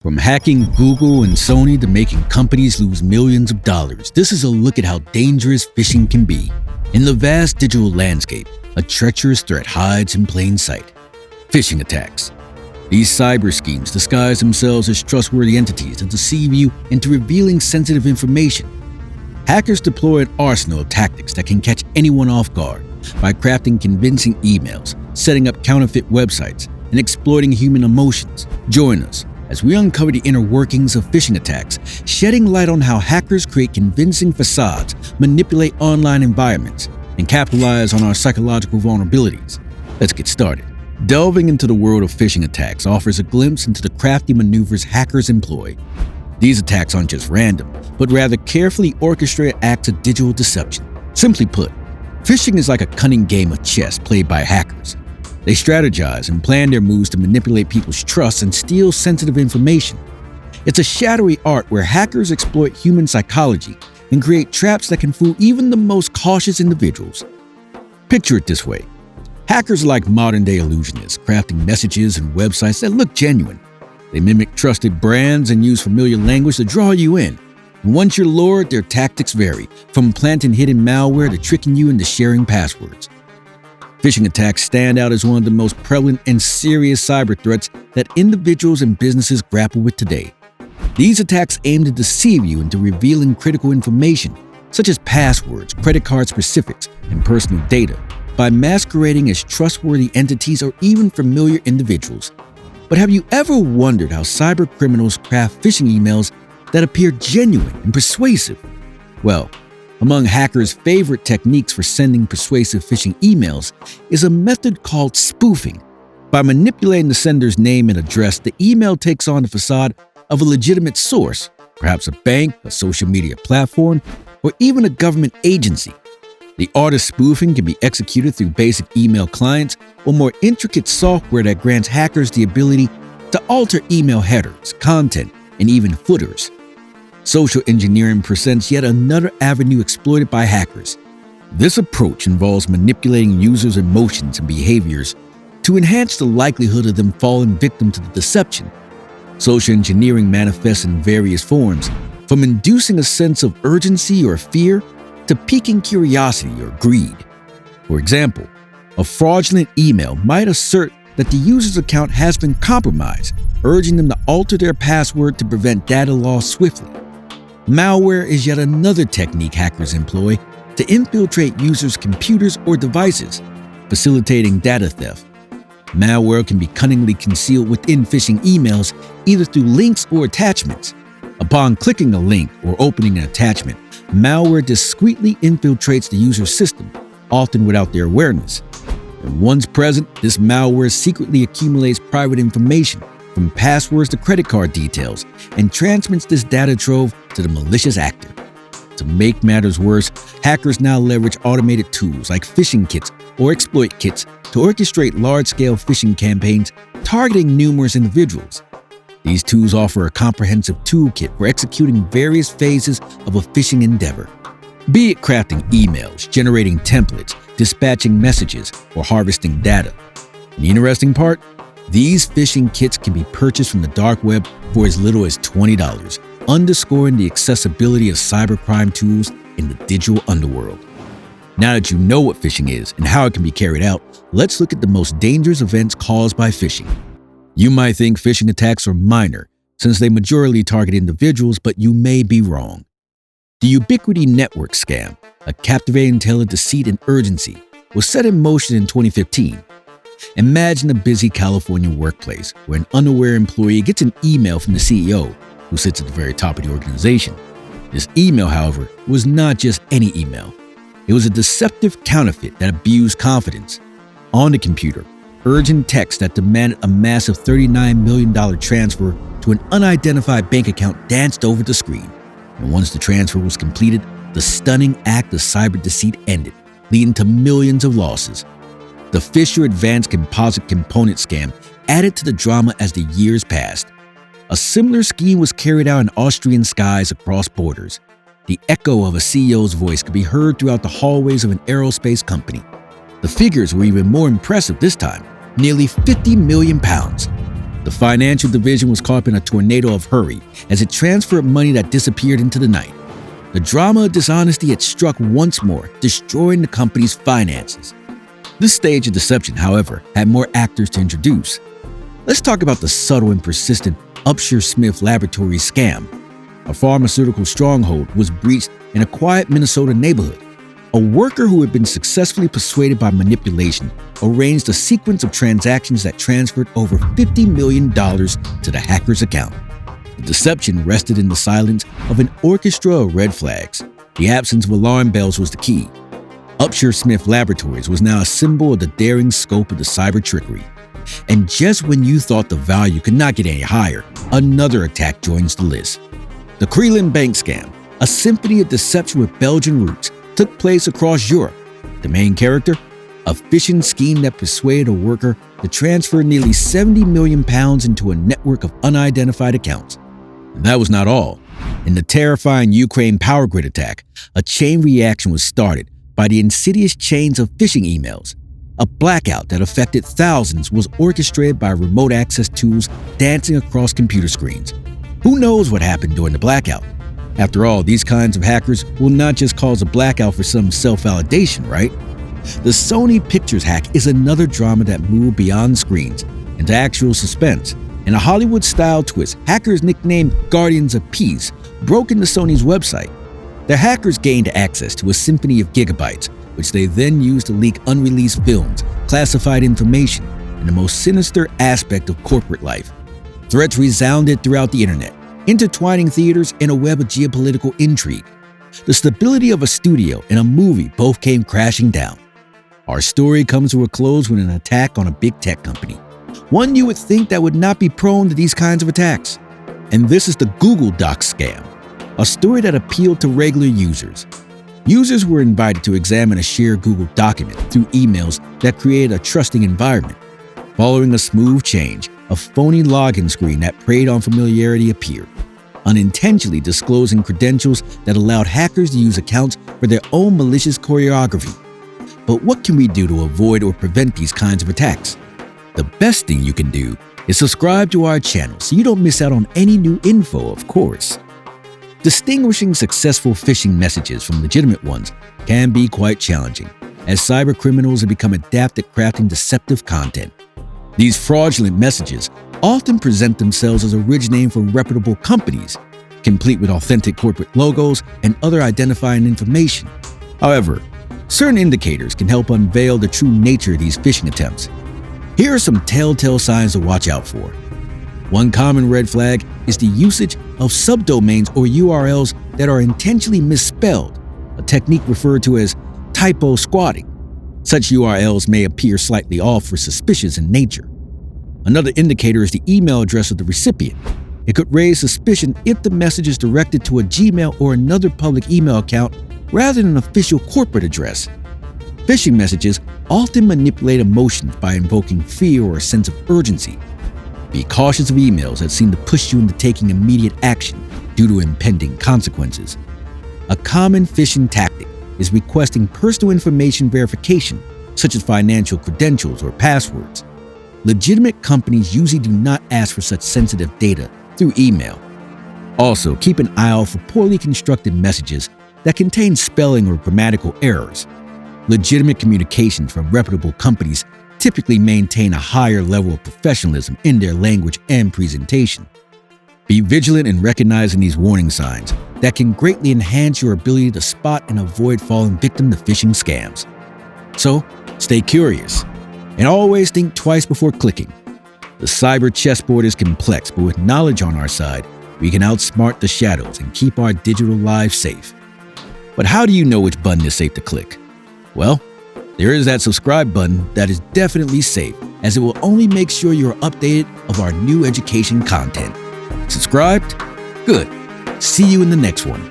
From hacking Google and Sony to making companies lose millions of dollars, this is a look at how dangerous phishing can be. In the vast digital landscape, a treacherous threat hides in plain sight. Phishing attacks. These cyber schemes disguise themselves as trustworthy entities to deceive you into revealing sensitive information. Hackers deploy an arsenal of tactics that can catch anyone off guard by crafting convincing emails, setting up counterfeit websites, and exploiting human emotions. Join us as we uncover the inner workings of phishing attacks, shedding light on how hackers create convincing facades, manipulate online environments, and capitalize on our psychological vulnerabilities. Let's get started. Delving into the world of phishing attacks offers a glimpse into the crafty maneuvers hackers employ. These attacks aren't just random, but rather carefully orchestrated acts of digital deception. Simply put, phishing is like a cunning game of chess played by hackers. They strategize and plan their moves to manipulate people's trust and steal sensitive information. It's a shadowy art where hackers exploit human psychology and create traps that can fool even the most cautious individuals. Picture it this way. Hackers are like modern-day illusionists, crafting messages and websites that look genuine. They mimic trusted brands and use familiar language to draw you in. And once you're lured, their tactics vary, from planting hidden malware to tricking you into sharing passwords. Phishing attacks stand out as one of the most prevalent and serious cyber threats that individuals and businesses grapple with today. These attacks aim to deceive you into revealing critical information, such as passwords, credit card specifics, and personal data, by masquerading as trustworthy entities or even familiar individuals. But have you ever wondered how cybercriminals craft phishing emails that appear genuine and persuasive? Well, among hackers' favorite techniques for sending persuasive phishing emails is a method called spoofing. By manipulating the sender's name and address, the email takes on the facade of a legitimate source, perhaps a bank, a social media platform, or even a government agency. The art of spoofing can be executed through basic email clients or more intricate software that grants hackers the ability to alter email headers, content, and even footers. Social engineering presents yet another avenue exploited by hackers. This approach involves manipulating users' emotions and behaviors to enhance the likelihood of them falling victim to the deception. Social engineering manifests in various forms, from inducing a sense of urgency or fear to piquing curiosity or greed. For example, a fraudulent email might assert that the user's account has been compromised, urging them to alter their password to prevent data loss swiftly. Malware is yet another technique hackers employ to infiltrate users' computers or devices, facilitating data theft. Malware can be cunningly concealed within phishing emails, either through links or attachments. Upon clicking a link or opening an attachment, malware discreetly infiltrates the user's system, often without their awareness. And once present, this malware secretly accumulates private information, from passwords to credit card details, and transmits this data trove to the malicious actor. To make matters worse, hackers now leverage automated tools like phishing kits or exploit kits to orchestrate large-scale phishing campaigns targeting numerous individuals. These tools offer a comprehensive toolkit for executing various phases of a phishing endeavor, be it crafting emails, generating templates, dispatching messages, or harvesting data. And the interesting part? These phishing kits can be purchased from the dark web for as little as $20, underscoring the accessibility of cybercrime tools in the digital underworld. Now that you know what phishing is and how it can be carried out, let's look at the most dangerous events caused by phishing. You might think phishing attacks are minor, since they majorly target individuals, but you may be wrong. The Ubiquiti network scam, a captivating tale of deceit and urgency, was set in motion in 2015. Imagine a busy California workplace where an unaware employee gets an email from the CEO, who sits at the very top of the organization. This email, however, was not just any email. It was a deceptive counterfeit that abused confidence. On the computer, urgent text that demanded a massive $39 million transfer to an unidentified bank account danced over the screen. And once the transfer was completed, the stunning act of cyber deceit ended, leading to millions of losses. The Fischer advanced composite component scam added to the drama as the years passed. A similar scheme was carried out in Austrian skies across borders. The echo of a CEO's voice could be heard throughout the hallways of an aerospace company. The figures were even more impressive this time, nearly £50 million. The The financial division was caught up in a tornado of hurry as it transferred money that disappeared into the night. The drama of dishonesty had struck once more, destroying the company's finances. This stage of deception, however, had more actors to introduce. Let's talk about the subtle and persistent Upsher-Smith Laboratories scam. A pharmaceutical stronghold was breached in a quiet Minnesota neighborhood. A worker who had been successfully persuaded by manipulation arranged a sequence of transactions that transferred over $50 million to the hacker's account. The deception rested in the silence of an orchestra of red flags. The absence of alarm bells was the key. Upsher-Smith Laboratories was now a symbol of the daring scope of the cyber trickery. And just when you thought the value could not get any higher, another attack joins the list. The Crelan bank scam, a symphony of deception with Belgian roots, took place across Europe. The main character? A phishing scheme that persuaded a worker to transfer nearly £70 million into a network of unidentified accounts. And that was not all. In the terrifying Ukrain Powergrid attack, a chain reaction was started by the insidious chains of phishing emails. A blackout that affected thousands was orchestrated by remote access tools dancing across computer screens. Who knows what happened during the blackout? After all, these kinds of hackers will not just cause a blackout for some self-validation, right? The Sony Pictures hack is another drama that moved beyond screens into actual suspense. In a Hollywood-style twist, hackers nicknamed Guardians of Peace broke into Sony's website. The hackers gained access to a symphony of gigabytes, which they then used to leak unreleased films, classified information, and the most sinister aspect of corporate life. Threats resounded throughout the internet, intertwining theaters in a web of geopolitical intrigue. The stability of a studio and a movie both came crashing down. Our story comes to a close with an attack on a big tech company, one you would think that would not be prone to these kinds of attacks. And this is the Google Docs scam, a story that appealed to regular users. Users were invited to examine a shared Google document through emails that created a trusting environment. Following a smooth change, a phony login screen that preyed on familiarity appeared, unintentionally disclosing credentials that allowed hackers to use accounts for their own malicious choreography. But what can we do to avoid or prevent these kinds of attacks? The best thing you can do is subscribe to our channel so you don't miss out on any new info, of course. Distinguishing successful phishing messages from legitimate ones can be quite challenging, as cybercriminals have become adept at crafting deceptive content. These fraudulent messages often present themselves as originating from reputable companies, complete with authentic corporate logos and other identifying information. However, certain indicators can help unveil the true nature of these phishing attempts. Here are some telltale signs to watch out for. One common red flag is the usage of subdomains or URLs that are intentionally misspelled, a technique referred to as typo squatting. Such URLs may appear slightly off or suspicious in nature. Another indicator is the email address of the recipient. It could raise suspicion if the message is directed to a Gmail or another public email account rather than an official corporate address. Phishing messages often manipulate emotions by invoking fear or a sense of urgency. Be cautious of emails that seem to push you into taking immediate action due to impending consequences. A common phishing tactic is requesting personal information verification, such as financial credentials or passwords. Legitimate companies usually do not ask for such sensitive data through email. Also, keep an eye out for poorly constructed messages that contain spelling or grammatical errors. Legitimate communications from reputable companies typically maintain a higher level of professionalism in their language and presentation. Be vigilant in recognizing these warning signs that can greatly enhance your ability to spot and avoid falling victim to phishing scams. So, stay curious and always think twice before clicking. The cyber chessboard is complex, but with knowledge on our side, we can outsmart the shadows and keep our digital lives safe. But how do you know which button is safe to click? Well, there is that subscribe button that is definitely safe, as it will only make sure you're updated of our new education content. Subscribed? Good. See you in the next one.